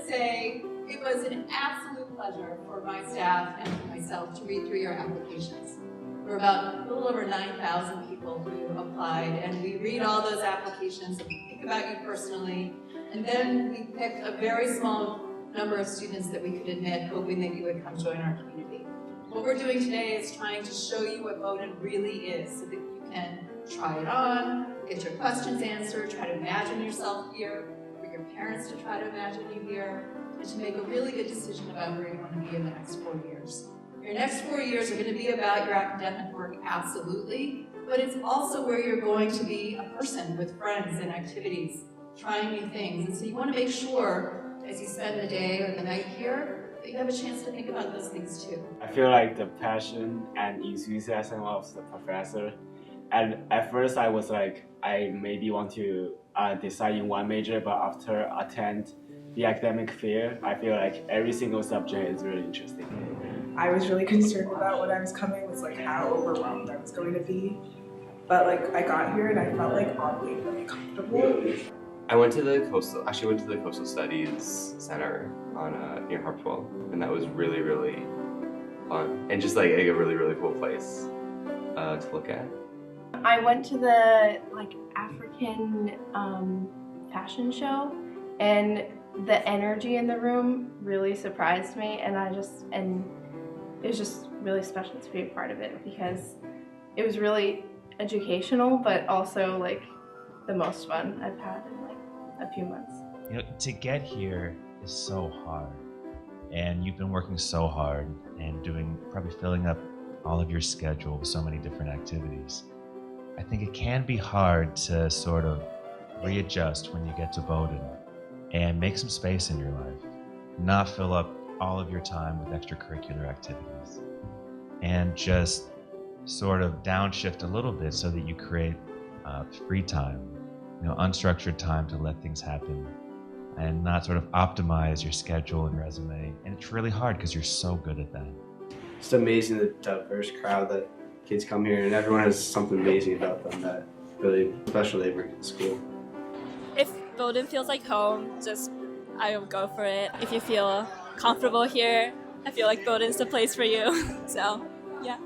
say it was an absolute pleasure for my staff and for myself to read through your applications. There were about a little over 9,000 people who applied, and we read all those applications and we think about you personally, and then we picked a very small number of students that we could admit, hoping that you would come join our community. What we're doing today is trying to show you what Bowdoin really is so that you can try it on, get your questions answered, try to imagine yourself here, for your parents to try to imagine you here, and to make a really good decision about where you want to be in the next 4 years. Your next 4 years are going to be about your academic work, absolutely, but it's also where you're going to be a person with friends and activities, trying new things. And so you want to make sure, as you spend the day or the night here, that you have a chance to think about those things too. I feel like the passion and enthusiasm of the professor. And at first I was like, I maybe want to decide in one major, but after attend the academic fair, I feel like every single subject is really interesting. I was really concerned about when I was coming was like how overwhelmed I was going to be. But like I got here and I felt like oddly really comfortable. I went to the Coastal Studies Center on near Harpswell, and that was really, really fun. And just like a really, really cool place to look at. I went to the African fashion show, and the energy in the room really surprised me, and it was just really special to be a part of it because it was really educational, but also like the most fun I've had in like a few months. You know, to get here is so hard, and you've been working so hard and probably filling up all of your schedule with so many different activities. I think it can be hard to sort of readjust when you get to Bowdoin and make some space in your life, not fill up all of your time with extracurricular activities, and just sort of downshift a little bit so that you create free time, unstructured time to let things happen and not sort of optimize your schedule and resume. And it's really hard because you're so good at that. It's amazing the diverse crowd that kids come here, and everyone has something amazing about them that really special they bring to the school. If Bowdoin feels like home, I will go for it. If you feel comfortable here, I feel like Bowdoin's the place for you. So, yeah.